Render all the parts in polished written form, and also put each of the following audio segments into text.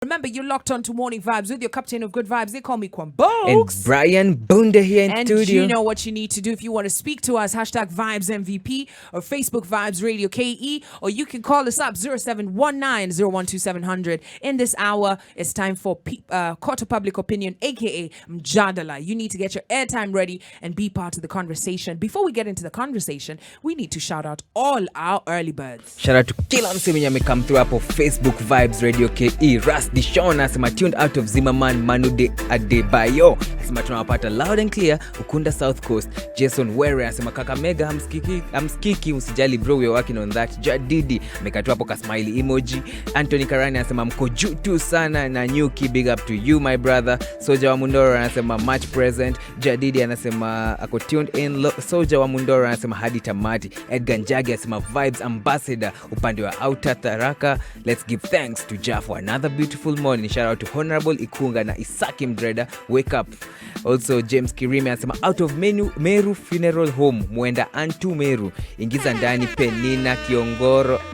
Remember, you're locked on to Morning Vibes with your captain of good vibes. They call me Kwambox. And Brian Mbunde here in studio. And you know what you need to do if you want to speak to us. Hashtag Vibes MVP or Facebook Vibes Radio KE. Or you can call us up 0719-012-700. In this hour, it's time for Court of Public Opinion, aka Mjadala. You need to get your airtime ready and be part of the conversation. Before we get into the conversation, we need to shout out all our early birds. Shout out to kila mse mwenye amekam through hapo Facebook Vibes Radio KE. Ras Dishon asema tuned out of Zimmerman Manude Adebayo. Asema tunawapata loud and clear Ukunda South Coast. Jason Were asema Kakamega hamskiki usijali bro, we are working on that. Jadidi amekatoa hapo ka smiley emoji. Anthony Karani asema mko juu tu sana na Nyuki, big up to you my brother. Soja wa Mundoro anasema much present. Jadidi anasema ako tuned in. Soja wa Mundoro anasema hadi tamati. Edgar Njagi asema vibes ambassador upande wa Outer Tharaka. Let's give thanks to Jah for another beautiful morning. Shout out to Honorable Ikunga na Isaki Mdreda, wake up. Also James Kirime anasema out of Meru Funeral Home, Mwenda Antu Meru, ingiza ndani Penina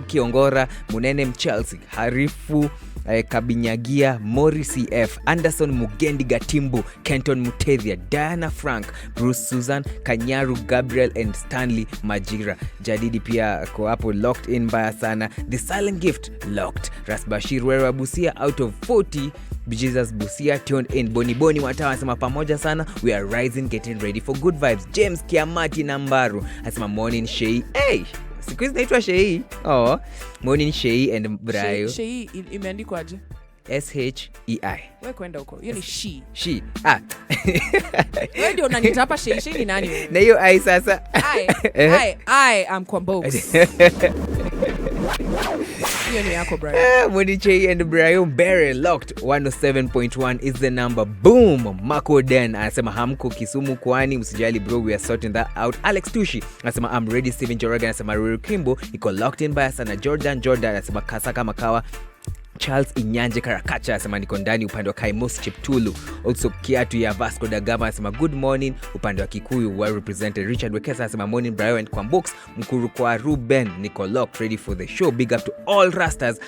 Kiongora Munene Mchelsea Harifu Kabinyagia Mori CF Anderson Mugendi Gatimbu Kenton Mutethia Diana Frank Bruce Susan Kanyaru Gabriel and Stanley Majira. Jadidi pia ko hapo locked in baya sana. The Silent Gift locked. Rasbashir Wera Busia out of 40. Jesus Busia tuned in. Boni Watawa asema pamoja sana, we are rising, getting ready for good vibes. James Kiamati Nambaru asema morning Shei. Hey, siku hizi naitwa Shei. Oh, morning Shei and Brayo. Shei imeandikwa aje? SHEI. Wewe kwenda huko. Hiyo ni she. She. Wewe ndio unaniita hapa Shei. Shei ni nani wewe? Na hiyo ai sasa. I am Kwambox. Hiyo ni yako bro. Moniche and Brian Berry locked. 107.1 is the number. Boom. Marco Den anasema hamko Kisumu kwani msijali bro, we are sorting that out. Alex Tushi anasema I'm ready. Steven Joroga anasema Ruru Kimbo iko locked in by sana. Jordan anasema Kasaka Makawa. Charles Inyanje Karakacha asema niko ndani upande wa Kaimos Chiptulu. Also Kiatu ya Vasco da Gama asema good morning upande wa Kikuyu well represented. Richard Wekesa asema morning Brian and Kwambox. Mkuru kwa Ruben niko locked ready for the show. Big up to all rastas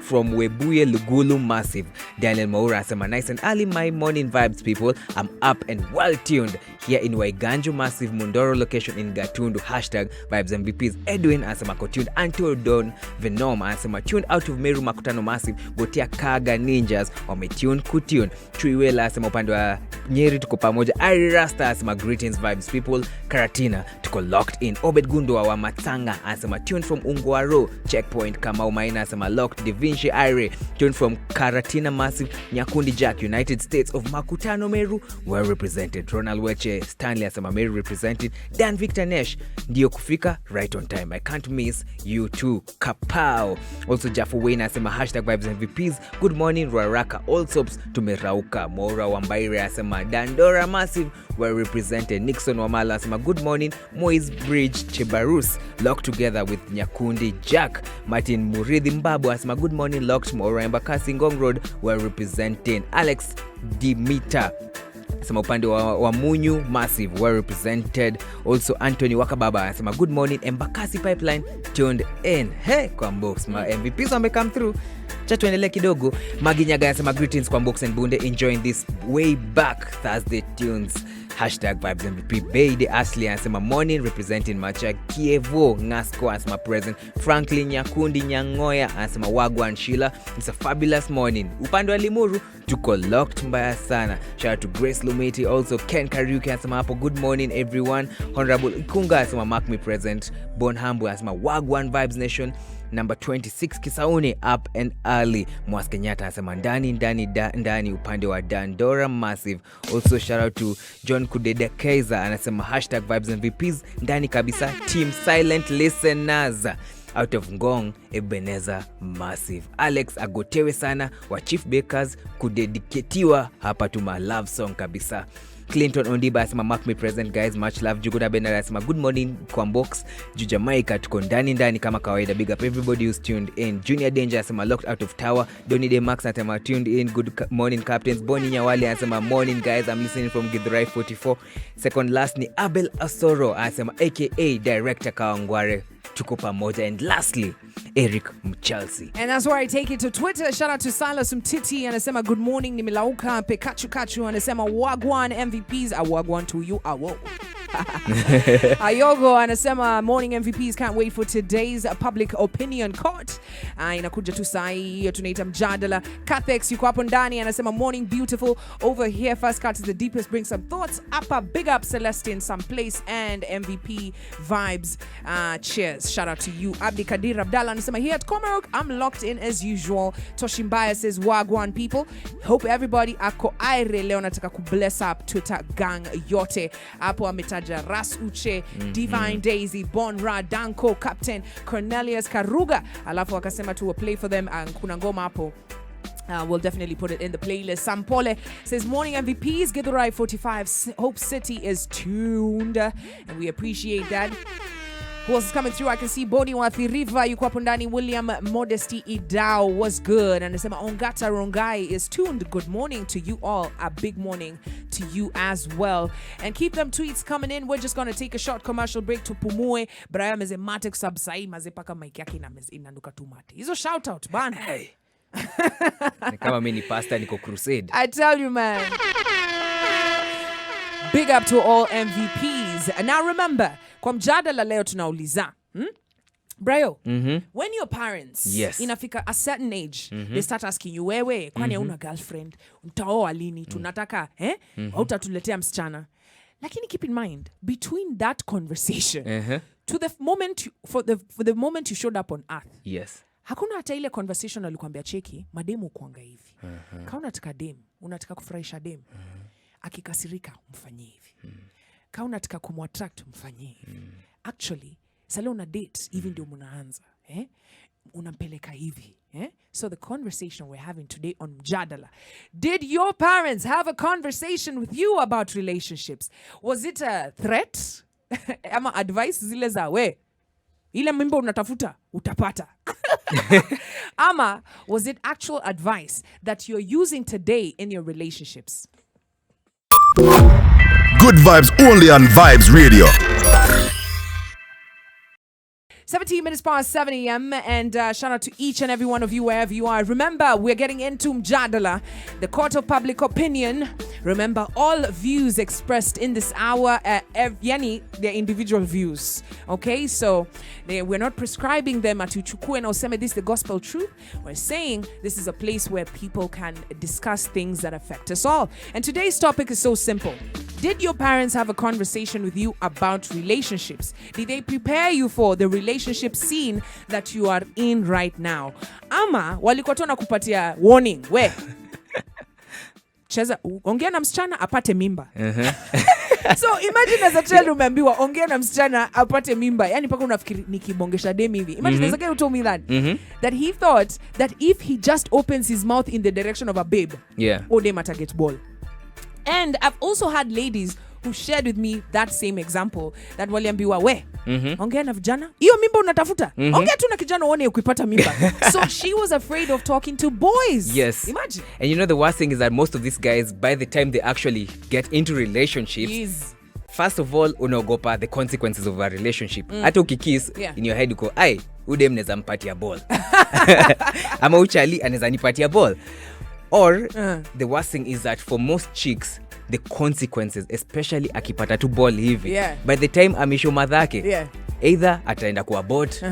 from Webuye Lugulu Massive. Daniel Maura asema nice and early my morning vibes people. I'm up and well tuned here in Waiganjo Massive Mundoro location in Gatundu. Hashtag Vibes MVPs. Edwin asema tuned. Antodon Venom asema tuned out of Meru Makutano Massive. Botia Kaga Ninjas wametune kutune. Chuiwela asema upande wa Nyeri tuko pamoja. Ari Rasta asema greetings vibes people. Karatina tuko locked in. Obed Gundwa wa Matanga asema tune from Ungwaro checkpoint. Kamau Maina asema locked. Divinci Ire tune from Karatina Massive. Nyakundi Jack United States of Makutano Meru well represented. Ronald Weche Stanley asema Meru represented. Dan Victor Nesh ndio kufika right on time. I can't miss you too. Kapao. Also Jaffu Wayne asema hashtag Vibes MVPs. Good morning Ruaraka all sops tumerauka. Mora Wambaire asema Dandora Massive well represented. Nixon Wamala asema good morning Moise Bridge Chebarus locked together with Nyakundi Jack. Martin Muridhi Mbabu asema good morning locked. Mora Embakasi Ngong Road well represented. Alex Dimita asema upande wa Munyu Massive well represented. Also Anthony Wakababa asema good morning Embakasi Pipeline tuned in. Hey Kwambox, my MVPs wame come through. Tuendelee kidogo. Maginyaga anasema greetings Kwambox and Mbunde, enjoying this way back Thursday tunes. Hashtag Vibes MVP. Beide Ashley anasema morning representing Macha Kievo. Ngasko anasema present. Franklin Nyakundi Nyangoya anasema Wagwan Sheila. It's a fabulous morning. Upande wa Limuru tuko locked mbaya sana. Shout out to Grace Lumeti. Also Ken Kariuki anasema hapo good morning everyone. Honorable Ikunga anasema mark me present. Bonhambu anasema Wagwan Vibes Nation. Number 26 Kisauni up and early. Mwas Kenyatta anasema ndani upande wa Dandora Massive. Also shout out to John Kudede Kaiser anasema hashtag Vibes MVPs ndani kabisa. Team Silent Listeners out of Ngong Ebenezer Massive. Alex agotewe sana wa Chief Bakers kudediketiwa hapa tuma love song kabisa. Clinton Ondiba asema mark me present guys, much love. Jugoda Benara asema good morning Kwambox. Jamaica tuko ndani kama kawaida. Big up everybody who's tuned in. Junior Danger asema locked out of Tower. Donny De Max asema tuned in. Good morning captains. Boni Nyawali asema morning guys, I'm listening from Githurai 44. Second last ni Abel Asoro asema aka Director Kawangware tuko pamoja. And lastly, Eric Mchelsea. And that's where I take it to Twitter. Shout out to Silas Mtiti. Anasema good morning, nimelauka Pekachu Kachu. Anasema wagwan MVPs. Wagwan to you. Awo. Ayogo anasema morning MVPs, can't wait for today's public opinion court. Inakuja tu saa hii tunaita mjadala. Cathex yuko hapo ndani anasema morning beautiful over here. First cut is the deepest, bring some thoughts up. Big up Celestine someplace and MVP vibes. Cheers, shout out to you. Abdi Kadir Abdallah anasema here at Komarok, I'm locked in as usual. Toshimbaya says wagwan people, hope everybody ako aire leo. Nataka ku bless up Twitter gang yote hapo. Ametaja Ras Uche, Divine Daisy, Bonra, Danko, Captain Cornelius Karuga, alafu akasema to play for them. Kuna ngoma hapo. We'll definitely put it in the playlist. Sampole says, morning MVPs, Githurai 45, Hope City is tuned. And we appreciate that. Who else is coming through? I can see Boni Wathi Riva, yuko hapo ndani. William Modesty Idao was good. And anasema Ongata Rongai is tuned. Good morning to you all. A big morning to you as well. And keep them tweets coming in. We're just going to take a short commercial break to pumue. Braya meze matek subsai maze paka mic yake inanuka tu mate. Hizo shout out bana. Hey. Kama mimi ni pastor niko crusade. I tell you, man. Big up to all MVPs. And now remember, kwa mjadala leo tunauliza, Brayo, when your parents inafika a certain age, they start asking you, wewe, kwani hauna girlfriend? Utaoa lini? Tunataka, hautatuletea msichana. Lakini keep in mind, between that conversation to the moment for the moment you showed up on earth. Yes. Hakuna hata ile conversation alikwambia cheki, mademu kuanga hivi. Kama unataka dem, unataka kufurahisha dem. Akikasirika mfanyie hivi. Kama unataka kumwattract mfanyie hivi. Actually, sasa una date even ndio mnaanza, unampeleka hivi, So the conversation we're having today on Mjadala. Did your parents have a conversation with you about relationships? Was it a threat? Ama advice zile za we? Ile mimba unatafuta utapata. Ama was it actual advice that you're using today in your relationships? Good vibes only on Vibes Radio. 17 minutes past 7 a.m. and shout out to each and every one of you wherever you are. Remember, we're getting into Mjadala, the court of public opinion. Remember, all views expressed in this hour, yani, they're individual views. Okay, so we're not prescribing them at Uchukue and Oseme, this is the gospel truth. We're saying this is a place where people can discuss things that affect us all. And today's topic is so simple. Did your parents have a conversation with you about relationships? Did they prepare you for the relationship scene that you are in right now? Ama walikuwa tu nakupatia warning, we cheza ongea na msichana apate mimba. So imagine as a child umeambiwa ongea na msichana apate mimba. Yani paka unafikiri nikibongesha dem hivi. Imagine there's a guy who told me that he thought that if he just opens his mouth in the direction of a babe, dem ataget ball. And I've also had ladies who shared with me that same example, that waliambiwa we ongea na vijana hiyo mimba unatafuta, ongea tu na kijana uone ukipata mimba. So she was afraid of talking to boys. Yes. Imagine. And you know the worst thing is that most of these guys, by the time they actually get into relationships, first of all unaogopa the consequences of a relationship. Hata ukikiss in your head uko ai udem neza mpatia ball. Ama uchali aneza nipatia ball. Or the worst thing is that for most chicks, the consequences, especially akipata tu ball hivi, by the time amisho madhake, either ataenda ku abort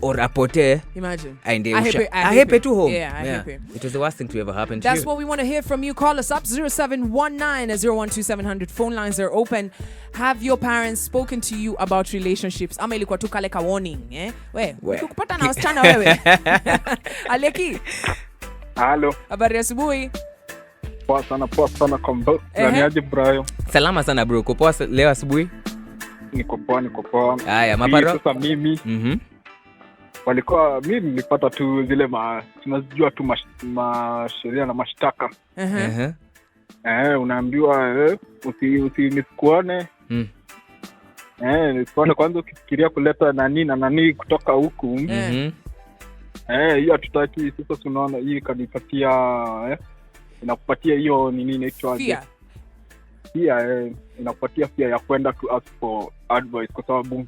or apote. Imagine. Ahepe to home. Ahepe. It was the worst thing to ever happen to you. That's what we want to hear from you. Call us up 0719-012-700. Phone lines are open. Have your parents spoken to you about relationships? Ama ilikuwa tu kale ka warning, We, ukipata na wasichana wewe. Aleki. Halo. Habari asubuhi. Poa sana Kwambox. Niaje Brayo? Salama sana bro. Uko poa leo asubuhi? Niko poa. Haya, maparo. Sasa mimi. Walikuwa mimi nilipata tu zile tunajua tu sheria na mashtaka. Unaambiwa usinisikuone. Nisikuone kwanza ukifikiria kuleta nani kutoka huku. Hiyo hatutaki. Sasa tunaona hii kanipatia inakupatia hiyo nini inaitwa inakupatia pia ya kwenda to ask for advice, kwa sababu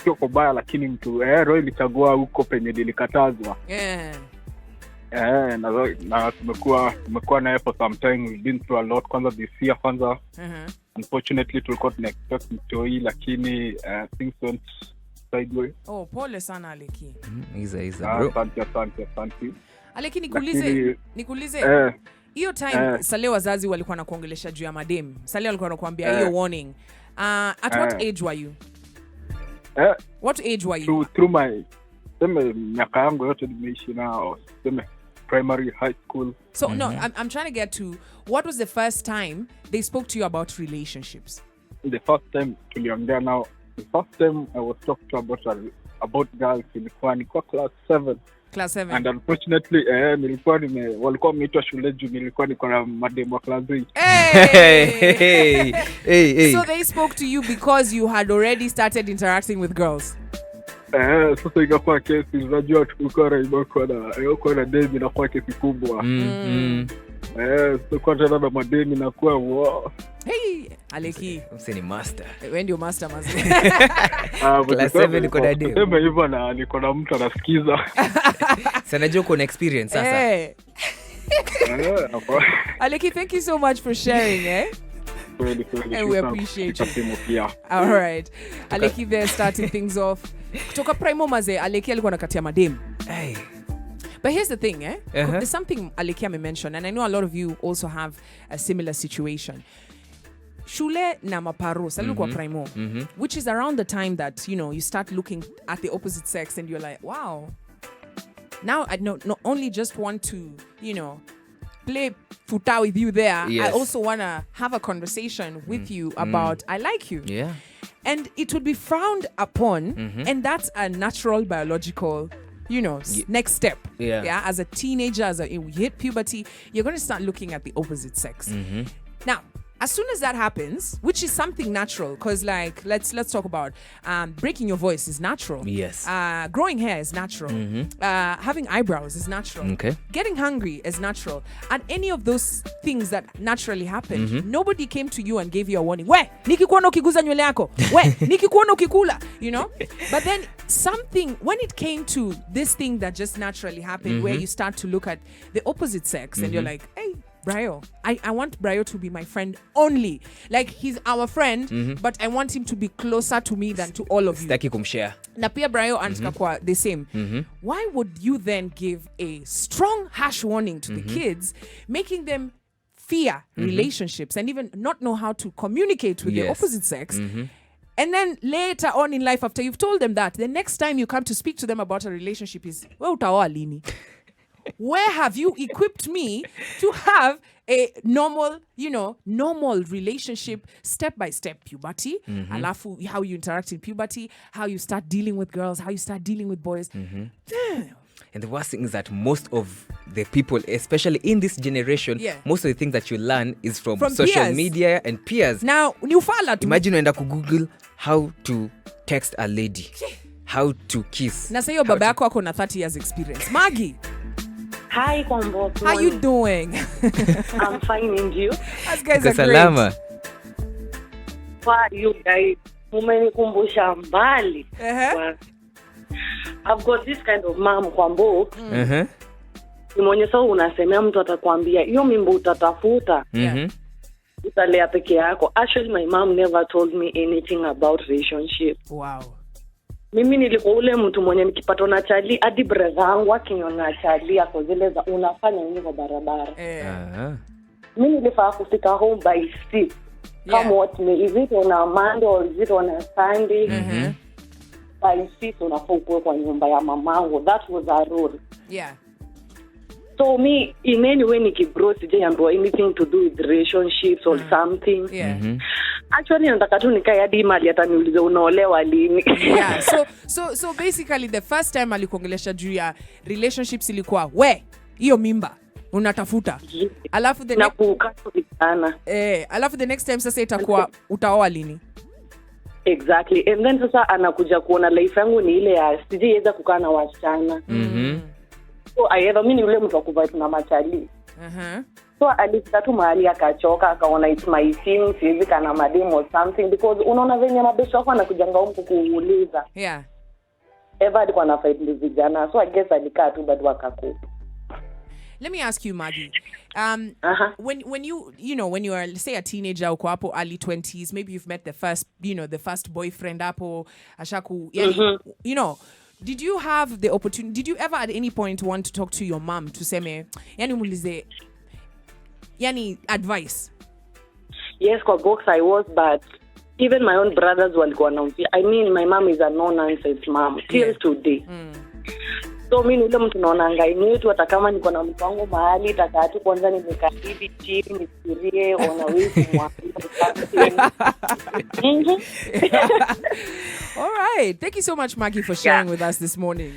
sio kubaya, lakini mtu roho ilichagua huko penye nilikatazwa. Na tumekuwa naye for some time. We've been through a lot. Kwanza this year unfortunately tulikuwa tuna expect mtoi, lakini things went sideways. Pole sana Aleki. Bro. Asante. Aleki, nikuulize hiyo time Sale wazazi walikuwa nakuongelesha juu ya madem. Sale walikuwa nakuambia hiyo warning. At what age were you? What age were you? Through my miaka yangu yote nimeishi nao, primary, high school. So no, I'm trying to get to what was the first time they spoke to you about relationships? The first time tuliongea nao, the first time I was talked to about girls ilikuwa class 7. Class 7. And unfortunately walikuwa wameitwa shule juu nilikuwa niko na madem wa class 8. Hey. So they spoke to you because you had already started interacting with girls. Sasa ikakuwa kesi, unajua tukikuwa na demi inakuwa kesi kubwa. Kwa tena na mademi nakuwa wow. Hey, Aleki. Ni master. Wewe ndio master mazi. Class 7 niko na demi. Sema hivyo na niko na mtu anasikiza. Sana joko na experience sasa. Aleki, thank you so much for sharing, And we appreciate you. All right. Aleki there starting things off. Kutoka primo maze, Aleki alikuwa nakatia madem. But here's the thing, there's something Aleki mentioned, and I know a lot of you also have a similar situation. Shule na maparo, salikuwa primo, which is around the time that, you start looking at the opposite sex and you're like, wow. Now I not only just want to, play futa with you there, yes. I also want to have a conversation with you about I like you. Yeah. And it would be frowned upon, and that's a natural biological, next step. Yeah. As a teenager, you hit puberty, you're going to start looking at the opposite sex. Now, as soon as that happens, which is something natural, because let's talk about breaking your voice is natural. Yes. Growing hair is natural. Having eyebrows is natural. Okay. Getting hungry is natural. And any of those things that naturally happen, nobody came to you and gave you a warning. We, nikikuona ukiguza nywele yako. We, nikikuona ukikula. But then something, when it came to this thing that just naturally happened, where you start to look at the opposite sex and you're like, hey, Brayo, I want Brayo to be my friend only. Like, he's our friend, but I want him to be closer to me than to all of you. Sitaki kumshare. Na pia Brayo anataka kwa the same. Why would you then give a strong harsh warning to the kids, making them fear relationships and even not know how to communicate with the opposite sex? And then later on in life, after you've told them that, the next time you come to speak to them about a relationship is, we utaoa lini? Where have you equipped me to have a normal relationship, step-by-step puberty, alafu how you interact in puberty, how you start dealing with girls, how you start dealing with boys. And the worst thing is that most of the people, especially in this generation, most of the things that you learn is from social peers. Media and peers. Now, ni ufala tu. Imagine unaenda Google how to text a lady, how to kiss. Na sayo baba yako ako na 30 years experience. Maggie. Hi, Kwambox. How you doing? I'm fine, and you? Us guys are Salama. Great. Wow, you guys, umenikumbusha mbali. I've got this kind of mom, Kwambox. Mwenye sawa unasemea mtu atakwambia, hiyo mimba utatafuta. Utalea peke yako. Actually, my mom never told me anything about relationship. Wow. Mimi nilikuwa ule mtu mwenye nikipata na chali hadi brother wangu akiniona chali yako zile za unafanya nini kwa barabara. Mimi nilifaa kufika home by 6. Come what me, is it on a Monday or is it on a Sunday? By 6 unafaa kuwa kwa nyumba ya mamangu. That was a rule. Yeah. So me, in any way nikibro sijaambiwa anything to do with relationships or something. Actually nataka tu nikae hadi mali hata niulize unaolewa lini. So basically the first time alikuongelesha juu ya relationships ilikuwa we hiyo mimba unatafuta. Alafu the next time sasa itakuwa utaoa lini. Exactly. And then sasa anakuja kuona life yangu ni ile ya sijaiweza kukaa na wasichana. So mimi ni yule mtu akuva tuna machali. So alifika tu mahali akachoka, akaona it's my thing, siwezi kana madem or something, because unaona venye mabesho wako anakujanga huko kuuliza. Yeah. Eva alikuwa na fight na vijana, so I guess alikaa tu bado akakupa. Let me ask you, Maggie. When you are, say, a teenager uko hapo early 20s, maybe you've met the first boyfriend hapo ashaku, you know, did you have the opportunity? Did you ever at any point want to talk to your mom to say yani muulize yani advice? Yes, Kwambox I was, but even my own brothers walikuwa naambia. I mean, my mom is a no-nonsense mom till today. So mimi nile mtu naona ngaini yetu, hata kama niko na mtu wangu mahali takaa tu kwanza nimekaa hivi chini nifikirie ona wewe kumwambia. All right. Thank you so much, Maggie, for sharing with us this morning.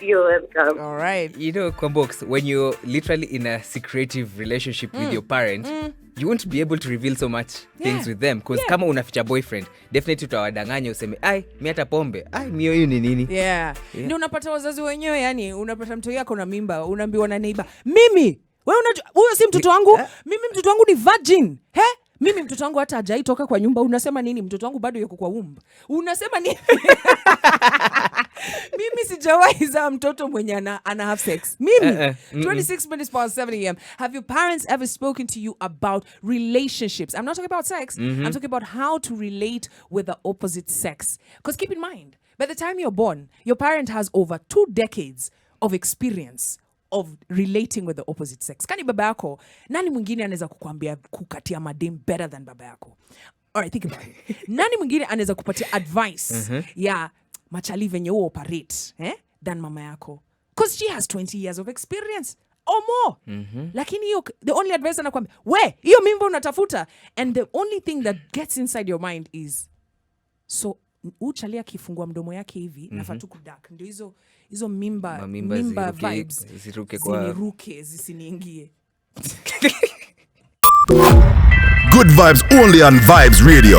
You're welcome. All right. You know, Kwambox, when you're literally in a secretive relationship with your parents, you won't be able to reveal so much things with them, because kama unaficha boyfriend, definitely utawadanganya useme mi hata pombe, mio hiyo ni nini. Ndio unapata wazazi wenyewe, yani unapata mtoto yako na mimba, unaambiwa na neighbor, mimi wewe unajua huyo si mtoto wangu, mimi mtoto wangu ni virgin. Mimi mtoto wangu hata hajaitoka kwa nyumba. Unasema nini? Mtoto wangu bado yuko kwa womb. Unasema nini? Mimi sijawahi za mtoto mwenye ana have sex. Mimi 26 minutes past 7 a.m. Have your parents ever spoken to you about relationships? I'm not talking about sex. I'm talking about how to relate with the opposite sex. Because keep in mind, by the time you're born, your parent has over 2 decades of experience of relating with the opposite sex. Kani baba yako, nani mwingine anaweza kukuambia kukatia madem better than baba yako? All right, think about it. Nani mwingine anaweza kupatia advice ya machali venye operate than mama yako? Because she has 20 years of experience or more. Lakini the only advice anakuambia, hiyo mimba unatafuta. And the only thing that gets inside your mind is, so uchali akifungua mdomo yake hivi nafaa tu kudak, ndio hizo mimba vibes ziniruke zisiniingie. Good vibes only on Vibes Radio.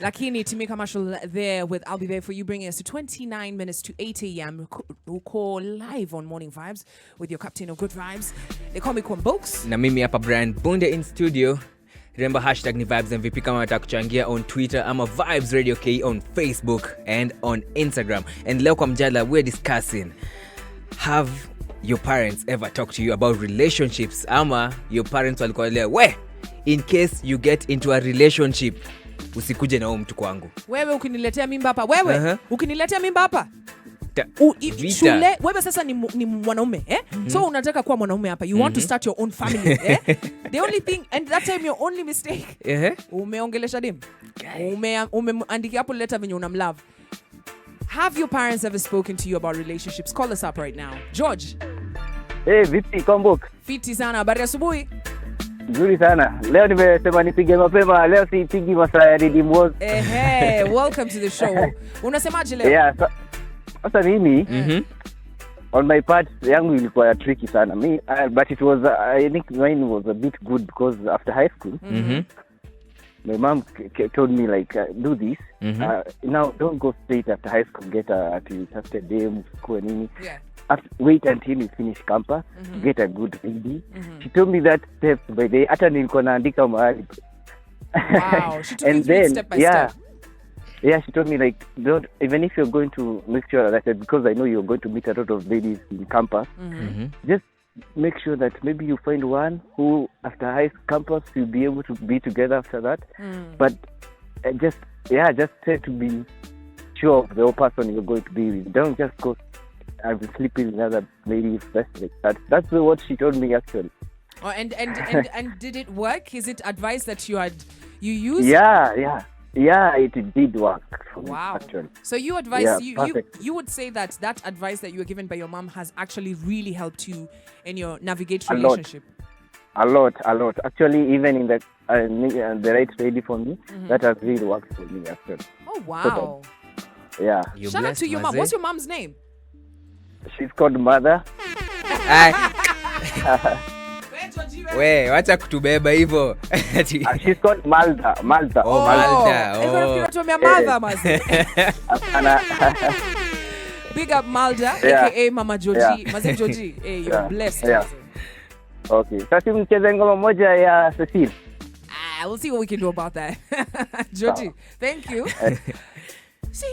Lakini to make commercial there with I'll be there for you, bringing us to 29 minutes to 8 a.m. We'll call live on Morning Vibes with your captain of good vibes. They call me Kwambox. Na mimi hapa Mbunde in studio. Remember hashtag ni Vibes MVP kama unataka kuchangia on Twitter ama Vibes Radio K on Facebook and on Instagram. And leo kwa mjadala we're discussing, have your parents ever talked to you about relationships? Ama your parents walikuwa in case you get into a relationship, usikuje na huyo mtu kwangu. Wewe ukiniletea mimba hapa, ukiniletea mimba hapa. Shule, wewe sasa ni mwanaume, So unataka kuwa mwanaume hapa. You want to start your own family, The only thing, and that time your only mistake, umeongelesha dem. Umeandika hapo letter venye unamlove. Have your parents ever spoken to you about relationships? Call us up right now. George. Vipi Kwambox? Fiti sana, habari asubuhi. Nzuri sana. Leo nimesema nipige mapema, leo sipigi masaa ya redeem was. Welcome to the show. Unasemaje leo? Yeah, sasa mimi on my part yangu ilikuwa tricky sana. But it was I think mine was a bit good because after high school my mom told me like do this. Now don't go straight after high school, get a day school nini. Wait until you finish campus, get a good lady. She told me that steps by day. Hata nilikuwa naandika mahali. Wow, she took you step by step. Yeah, she told me like, don't, even if you're going to make sure that, because I know you're going to meet a lot of ladies in campus, just make sure that maybe you find one who after high campus you'll be able to be together after that. But just try to be sure of the person you're going to be with. Don't just go and sleeping with other ladies. That's what she told me actually. Oh, and did it work? Is it advice that you used? Yeah, it did work for me, actually. So you advise you would say that advice that you were given by your mom has actually really helped you in your navigate relationship. A lot. Actually, even in the right lady for me, that has really worked for me actually. Oh wow! Yeah. Shout out to your mom. What's your mom's name? She's called Mother. Wacha kutubeba hivyo. She's called Malta. Malta. Big up Malda, aka Mama Joji. Mazi Joji, hey, you're blessed. Yeah. Okay. Sasa mcheze ngoma moja ya Cecile. We'll see what we can do about that. Joji, thank you. See,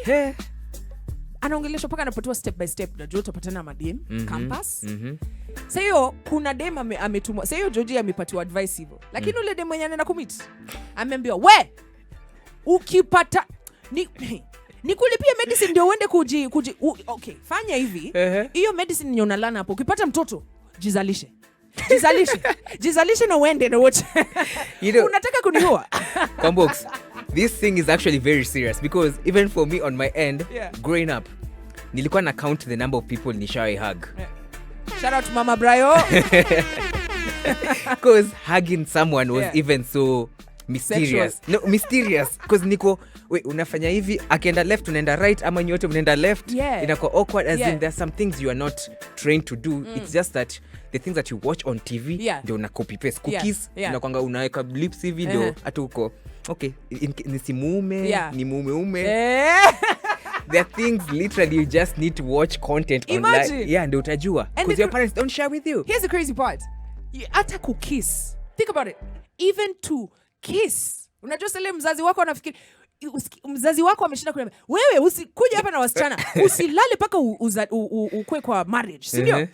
anaongeleshwa paka anapatiwa step by step. Najua utapatana madem campus. Sasa hiyo kuna dem ametumwa. Sasa hiyo Joji amepatiwa advice hivyo. Lakini ule dem mwenye anaenda commit ameambiwa, "We, ukipata nikulipia medicine ndio uende okay, fanya hivi. Hiyo medicine ndio unalana hapo. Ukipata mtoto, jizalishe na uende na wote." Unataka kuniua? Kwambox, this thing is actually very serious because even for me on my end, growing up, nilikuwa na count the number of people nishawai hug. Shout out to Mama Brayo. Because hugging someone was even so mysterious. Sexual. No, mysterious. Because niko, wait, unafanya hivi, akienda left, unaenda right, ama nyote unaenda left. Inakuwa awkward as in there's some things you are not trained to do. It's just that the things that you watch on TV, ndio una copy paste. Cookies, unakwanga unaweka lips hivi ndio hata uko. Okay, nisimuume, ni mume. There are things literally you just need to watch content online. Yeah, ndio utajua. Because your parents don't share with you. Here's the crazy part. Hata kukiss. Think about it. Even to kiss. Unajua sale mzazi wako anafikiri mzazi wako ameshinda kuniambia, "Wewe usikuja hapa na wasichana. Usilale paka ukue kwa marriage." Si ndio?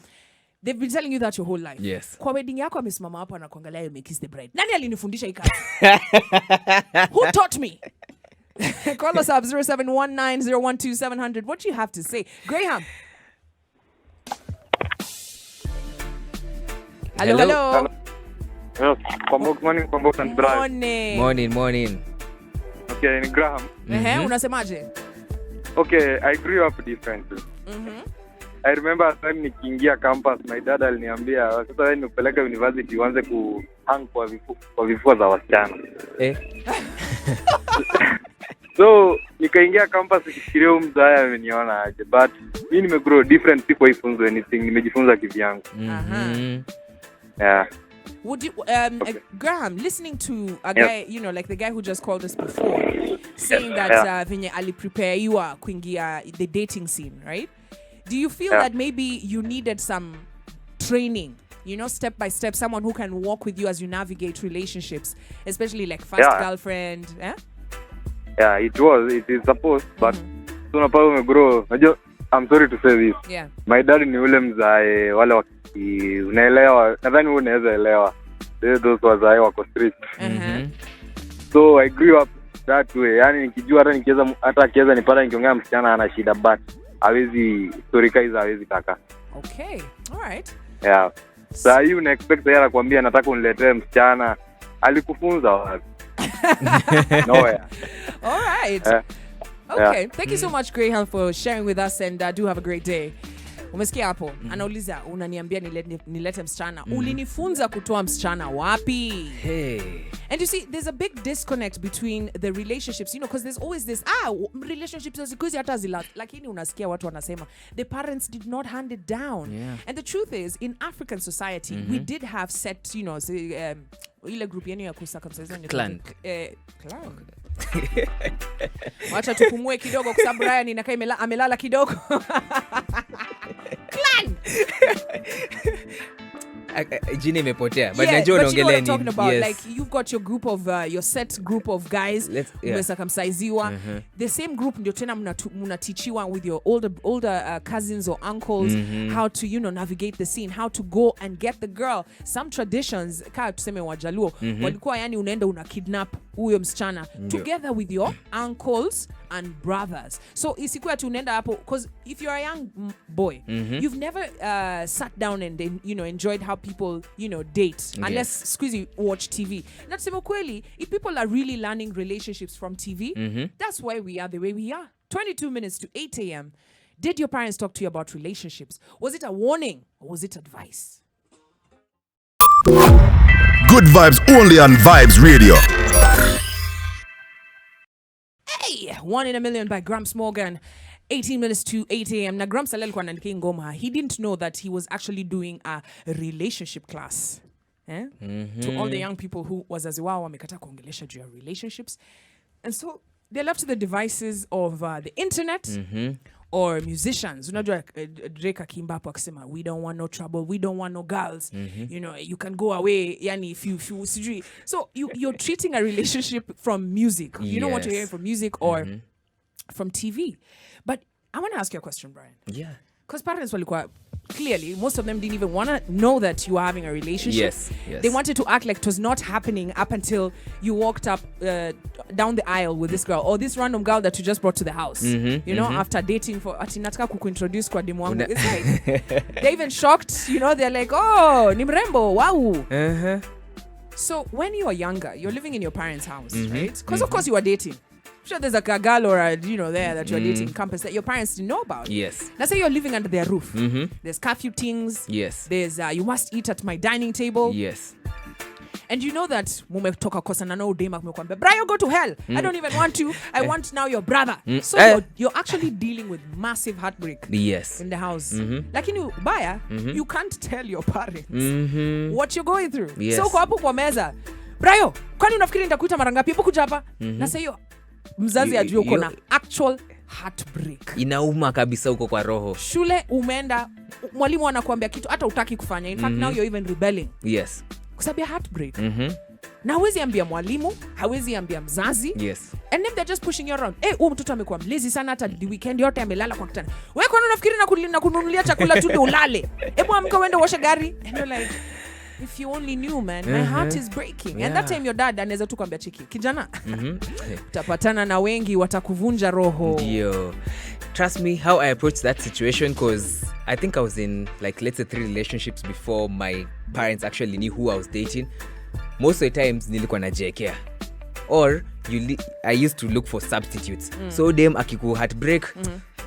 They've been telling you that your whole life. Yes. Kwa wedding yako amesimama hapo anakuangalia you may kiss the bride. Nani alinifundisha hii kazi? Who taught me? Call us up 0719012700. What do you have to say? Graham. Hello. Kwambox and Brad. Morning. Okay, ni Graham. Unasemaje? Okay, I grew up differently. I remember time nikiingia campus, my dad aliniambia, "Sasa wewe nikupeleka university uanze kuhang kwa vifua za wasichana." So, nikaingia campus nikifikiria mzaya ameniona aje, but mimi nimegrow different, siko ifunzo anything, nimejifunza kivyangu. Yeah. Would you Graham, listening to a guy, you know, like the guy who just called us before, saying that venye ali prepare you kuingia the dating scene, right? Do you feel that maybe you needed some training, you know, step by step, someone who can walk with you as you navigate relationships, especially like first girlfriend? Yeah, it is supposed, but soon apart umegrow. I'm sorry to say this. My dad ni ule mzae wale unaelewa, nadhani wewe unaweza elewa. Those wazae wako strict. So I grew up that way. Yani nikijua hata akiweza nipata nikiongea msichana ana shida, but hawezi storikaiza, hawezi kaka. Okay, all right. Yeah. Sasa you una expect yeye anakuambia nataka uniletee msichana, alikufunza wapi? No. All right. Okay, thank you so much Graham for sharing with us, and do have a great day. Umesikia hapo? Anauliza unaniambia nilete msichana. Ulinifunza kutoa msichana wapi? And you see, there's a big disconnect between the relationships, you know, because there's always this relationships zikuzi hata zila, lakini unasikia watu wanasema the parents did not hand it down. And the truth is, in African society, we did have set, you know, ile group yenu ya kucircumcise ni clan. Wacha tupumue kidogo kwa sababu Brian inakaa amelala kidogo. Clan. Jina imepotea, but najua unaongelea nini. Like you've got your group of your set group of guys umecircumcisiwa. The same group ndio tena mnatichiwa with your older cousins or uncles how to, you know, navigate the scene, how to go and get the girl. Some traditions kama tuseme Wajaluo walikuwa yani unaenda una kidnap huyo msichana together with your uncles and brothers. So isikuwa tu unaenda hapo, because if you're a young boy, you've never sat down and you know enjoyed how people, you know, date unless squeezy watch TV. Na tuseme kweli, if people are really learning relationships from TV, that's why we are the way we are. 22 minutes to 8 a.m. Did your parents talk to you about relationships? Was it a warning or was it advice? Good vibes only on Vibes Radio. Hey, 1 in a Million by Gramps Morgan. 18 minutes to 8 a.m. Na Gramps alikuwa anaandika ngoma. He didn't know that he was actually doing a relationship class. To all the young people who wazazi wao wamekataa kuongelesha juu ya relationships. And so they're left to the devices of the internet or musicians, unajua Drake akimba hapo akisema we don't want no trouble, we don't want no girls, you know, you can go away, yani if you sijui. So you're treating a relationship from music. You don't want to hear it from music or from TV. But I want to ask you a question, Brian. Yeah. Because parents walikuwa, clearly, most of them didn't even want to know that you were having a relationship. Yes. They wanted to act like it was not happening up until you walked up down the aisle with this girl or this random girl that you just brought to the house. You know, after dating for atinataka kukuintroduce kwa demu wangu. It's like, they're even shocked, you know, they're like, oh, ni mrembo, wow. So when you are younger, you're living in your parents' house, right? Because of course you are dating. I'm sure there's a girl or a, you know, there that you're dating campus that your parents didn't know about. Yes. Now say you're living under their roof. There's curfew things. Yes. There's you must eat at my dining table. Yes. And you know that mumetoka kosa na no dema kumekwambia, Brian, go to hell. I don't even want you. I want now your brother. So you're actually dealing with massive heartbreak. Yes. In the house. Lakini ubaya, you can't tell your parents what you're going through. Yes. So kwa hapo kwa meza, Brian, kwani unafikiri nitakuita mara ngapi? Hebu kuja hapa. Na sasa hiyo mzazi ajue uko na actual heartbreak. Inauma kabisa huko kwa roho. Shule umeenda, mwalimu anakuambia kitu hata utaki kufanya. In fact now you're even rebelling. Yes. Kwa sababu ya heartbreak. Na hawezi ambia mwalimu, hawezi ambia mzazi. Yes. And then they're just pushing you around. Huyu mtoto amekuwa mlezi sana hata the weekend yote amelala kwa kitanda. Wewe kwani unafikiri na kununulia chakula tu ndio ulale? Hebu amka uende uoshe gari. And you're like, if you only knew, man, my heart is breaking. And that time your dad anaweza tu kwambia chiki, kijana, utapatana na wengi watakuvunja roho. Ndio. Trust me, how I approached that situation, because I think I was in, like, let's say 3 relationships before my parents actually knew who I was dating. Most of the times nilikuwa najekea, or I used to look for substitutes. So dem akiku heartbreak,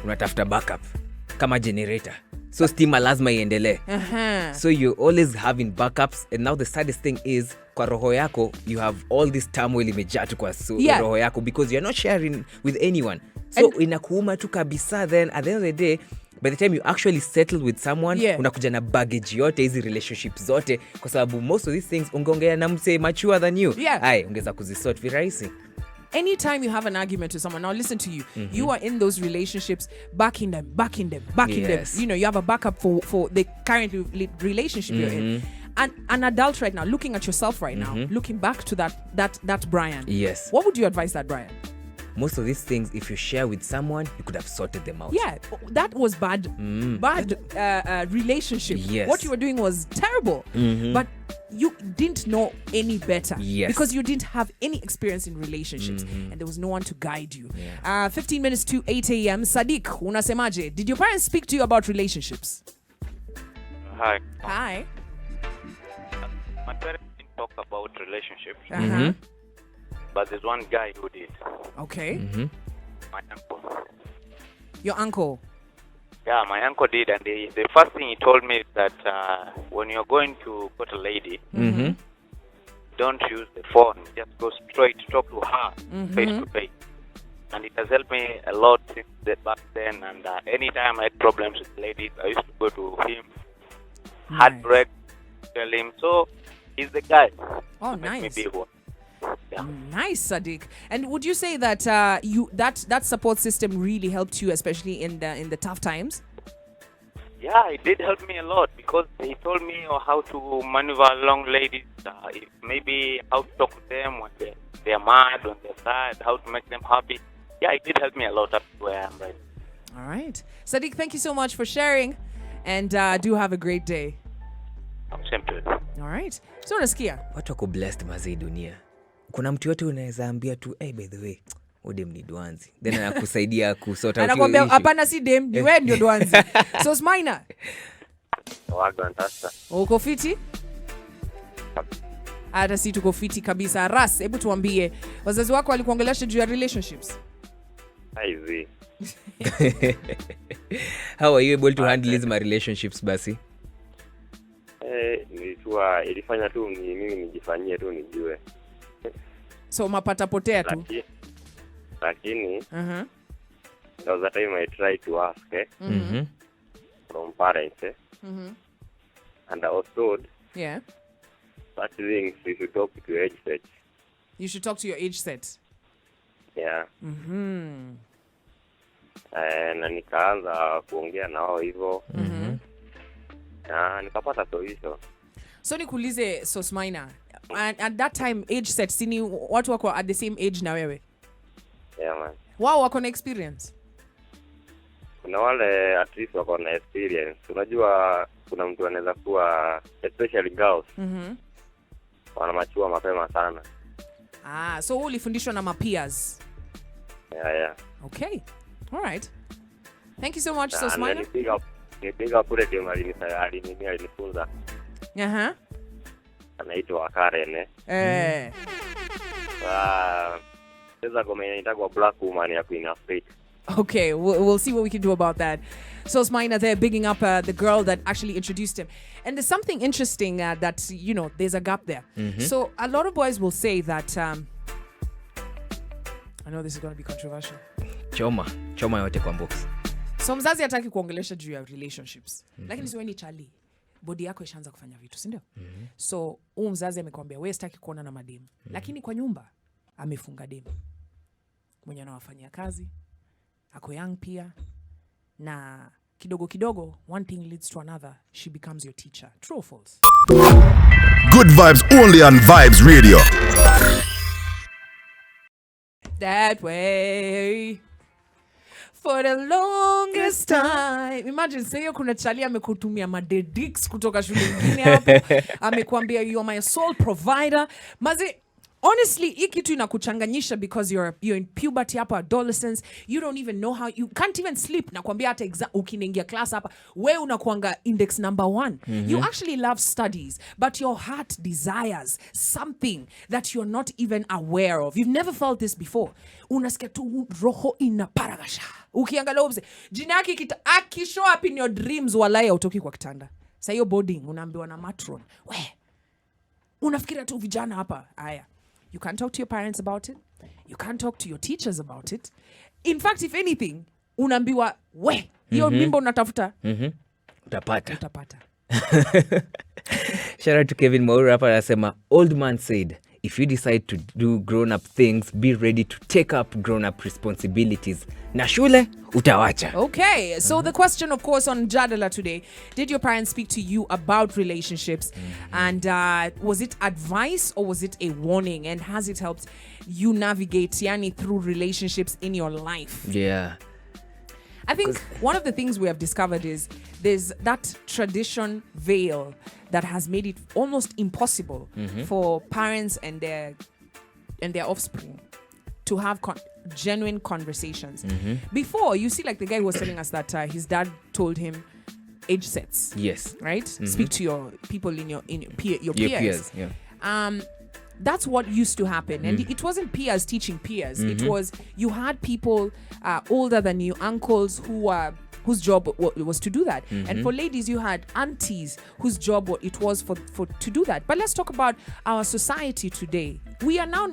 unatafuta backup kama generator, so stima lazima iendelee. So you're always having backups. And now the saddest thing is, kwa roho yako you have all this turmoil imejaa tu kwa roho yako, because you're not sharing with anyone. So inakuuma tu kabisa. Then at the end of the day, by the time you actually settle with someone, unakuja na baggage yote, hizi relationships zote, kwa sababu most of these things ungeongea na mse mature than you. Ungeza kuzisort virahisi. Anytime you have an argument with someone, now listen to you. You are in those relationships, backing them. You know, you have a backup for the current relationship you're in. And an adult right now, looking at yourself right now, looking back to that Brian. Yes. What would you advise that Brian? Most of these things, if you share with someone, you could have sorted them out. Yeah, that was bad relationship. Yes. What you were doing was terrible. But you didn't know any better. Yes. Because you didn't have any experience in relationships. And there was no one to guide you. 15 minutes to 8 a.m. Sadiq, unasemaje? Did your parents speak to you about relationships? Hi. My parents didn't talk about relationships. But there's one guy who did. Okay. My uncle. Your uncle? Yeah, my uncle did. And the first thing he told me is that when you're going to court a lady, don't use the phone. Just go straight, talk to her face to face. And it has helped me a lot since back then. And anytime I had problems with ladies, I used to go to him, heartbreak, tell him. So he's the guy. Oh, nice. Me be one. Yeah. Nice, Sadiq. And would you say that that support system really helped you, especially in the tough times? Yeah, it did help me a lot, because they told me how to maneuver along ladies, maybe how to talk to them when they're mad, when they're sad, how to make them happy. Yeah, it did help me a lot up to where I am right now. All right. Sadiq, thank you so much for sharing, and do have a great day. Same to you. All right. So unasikia? Watu wako blessed mazee dunia. Kuna mtu yote unaweza ambia tu, hey, by the way, udem ni Dwanzi. Then anakusaidia kusort out. Anakuambia hapana si dem, ni wewe ndio Dwanzi. So Smaina. Uko fiti? Hata si tuko fiti kabisa. Ras, hebu tuambie, wazazi wako walikuongelesha juu ya relationships? Hivi. How are you able to handle these my relationships basi? Ilifanya tu mimi nijifanyie tu nijue. So mapata potea tu. Lakini there was a time I tried to ask from parents and I was told that things you should talk to your age set. You should talk to your age set. Yeah. Na nikaanza kuongea nao hivyo. Na nikapata solution. So nikuulize Sosmaina, at that time age set sini watu wako at the same age na wewe? Yeah man. Wao wako na experience? Kuna wale at least wako na experience. Unajua kuna mtu anaweza kuwa especially girls. Wanamachua mapema sana. So ulifundishwa na mapeers? Yeah. Okay. All right. Thank you so much, Sosmaina. Big up ule demu alinifunza. Anaitwa Karen. Sasa kama inaitwa Black Woman ya Queen of Faith. Okay, we'll see what we can do about that. So Smaina there bigging up the girl that actually introduced him. And there's something interesting that, you know, there's a gap there. So a lot of boys will say that, I know this is going to be controversial. Choma yote Kwambox. So mzazi hataki kuongelesha juu ya relationships. Lakini siwe ni chali. Body yako ishaanza kufanya vitu, si ndio? So mzazi amekwambia wewe sitaki kuona na mademu. Lakini kwa nyumba amefunga demu. Mwenye anawafanyia kazi. Ako young pia. Na kidogo, one thing leads to another. She becomes your teacher. True or false? Good vibes only on Vibes Radio. That way. For the longest time. Imagine, sayo kuna chali amekutumia madedix kutoka shule ingine hapo. Amekuambia you are my sole provider. Mazi, honestly, hii kitu inakuchanganyisha because you're in puberty hapa, adolescence. You don't even know how, you can't even sleep. Nakwambia hata ukiingia class hapa, wewe unakuanga index number 1. You actually love studies, but your heart desires something that you're not even aware of. You've never felt this before. Unasikia tu roho inaparagasha. Ukiangalia ubse, jina yake akishow up in your dreams, walai hautoki kwa kitanda. Sa hiyo boarding, unaambiwa na matron. Unafikiria tu vijana hapa. Aya. You can't talk to your parents about it. You can't talk to your teachers about it. In fact, if anything, unaambiwa, hiyo mimba unatafuta. Utapata. Shout out to Kevin Maura hapa anasema, old man said, if you decide to do grown-up things, be ready to take up grown-up responsibilities. Na shule, utawacha. Okay, so the question, of course, on Jadala today, did your parents speak to you about relationships? And was it advice or was it a warning? And has it helped you navigate, yani, through relationships in your life? Yeah. I think one of the things we have discovered is there's that tradition veil that has made it almost impossible for parents and their offspring to have genuine conversations. Before, you see, like the guy who was telling us that his dad told him age sets. Yes. Right? Speak to your people in your peers. Yeah. That's what used to happen. And it wasn't peers teaching peers. It was, you had people older than you, uncles whose job was to do that. And for ladies, you had aunties whose job it was for to do that. But let's talk about our society today. We are now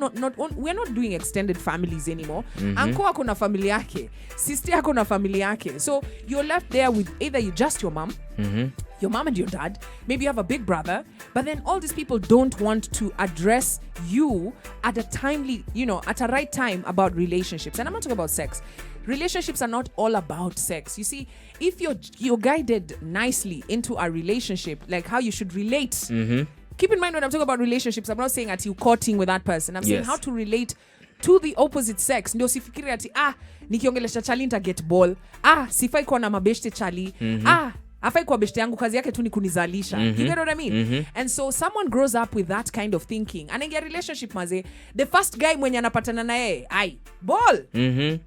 we are not doing extended families anymore. Uncle ako na familia yake, sister ako na familia yake. So you're left there with either just your mom, your mom and your dad. Maybe you have a big brother, but then all these people don't want to address you at a timely, at a right time about relationships. And I'm not talking about sex. Relationships are not all about sex. You see, if you're guided nicely into a relationship, like how you should relate. Keep in mind when I'm talking about relationships, I'm not saying that you courting with that person. I'm saying how to relate to the opposite sex. Ndio sifikiri ati nikiongelesha chali nita get ball. Sifai kuwa na mabeshte chali. Afai kwa beshte yangu kazi yake tu ni kunizalisha. You get what I mean? And so someone grows up with that kind of thinking. Anaingia relationship maze, the first guy mwenye anapatana na yeye, ball.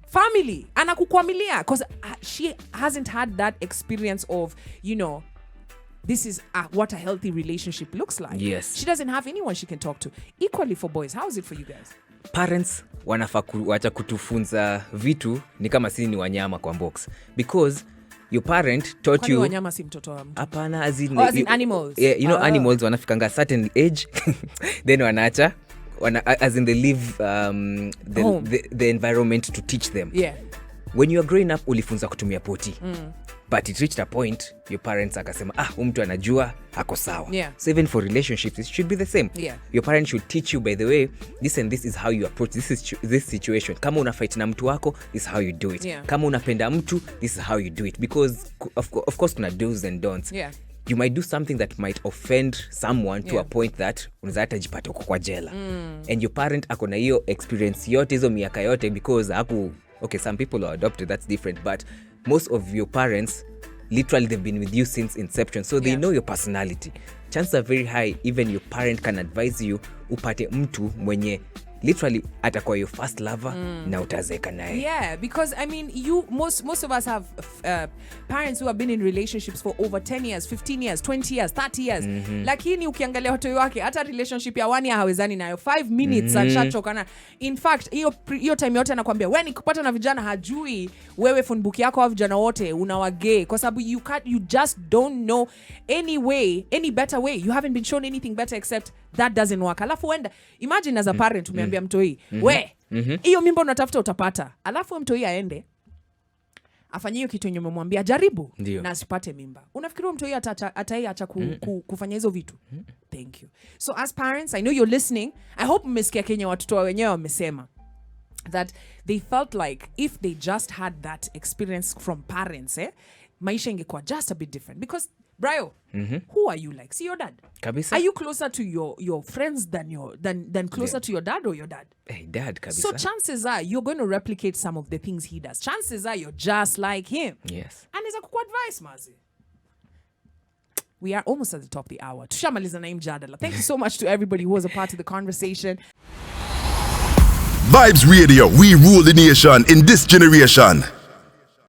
Family. Anakukwamilia. Because she hasn't had that experience of, this is what a healthy relationship looks like. Yes. She doesn't have anyone she can talk to. Equally for boys. How is it for you guys? Parents wanafaa kuacha kutufunza vitu ni kama sisi ni wanyama Kwambox. Because your parent taught you. Wanyama si mtoto wa mtu. Hapana, as in animals. Yeah, animals wanafikanga certain age then wanaacha as in they leave the environment to teach them. Yeah. When you are growing up ulifunza kutumia poti. but it reached a point your parents akasema mtu anajua ako sawa. So even for relationships it should be the same. Your parents should teach you, by the way, this and this is how you approach this situation. Kama una fight na mtu wako, this is how you do it. Kama unapenda mtu, this is how you do it, because of course kuna do's and don'ts. You might do something that might offend someone to a point that unaweza hata jipata uko kwa jela. And your parent ako na hiyo experience yote hizo miaka yote, because okay, some people are adopted, that's different, but most of your parents literally they've been with you since inception, so they know your personality. Chances are very high even your parent can advise you upate mtu mwenye literally atakuwa your first lover na utazeka naye. Because I mean most of us have parents who have been in relationships for over 10 years, 15 years, 20 years, 30 years. Lakini ukiangalia watu wake hata relationship ya 1 year hawezani nayo, 5 minutes ashachokana. In fact hiyo time yote anakuambia wewe nikupata na vijana hajui wewe phone book yako au vijana wote unawagay, kwa sababu you just don't know any better way. You haven't been shown anything better except that doesn't work. Alafu wenda imagine as a parent umeambia mtoi hiyo mimba unatafuta utapata, alafu mtoi aende afanye hiyo kitu yenye umemwambia jaribu na asipate mimba. Unafikiri mtoi ataacha kufanya hizo vitu? Thank you. So as parents, I know you're listening. I hope mmesikia Kenya watoto wenyewe wamesema that they felt like if they just had that experience from parents, maisha ingekuwa just a bit different. Because Brayo, who are you like? See your dad? Kabisa. Are you closer to your friends than closer to your dad or your dad? Hey, dad, kabisa. So chances are you're going to replicate some of the things he does. Chances are you're just like him. Yes. And it's a good advice, Mazi. We are almost at the top of the hour. Tushamaliza na mjadala. Thank you so much to everybody who was a part of the conversation. Vybez Radio, we rule the nation in this generation.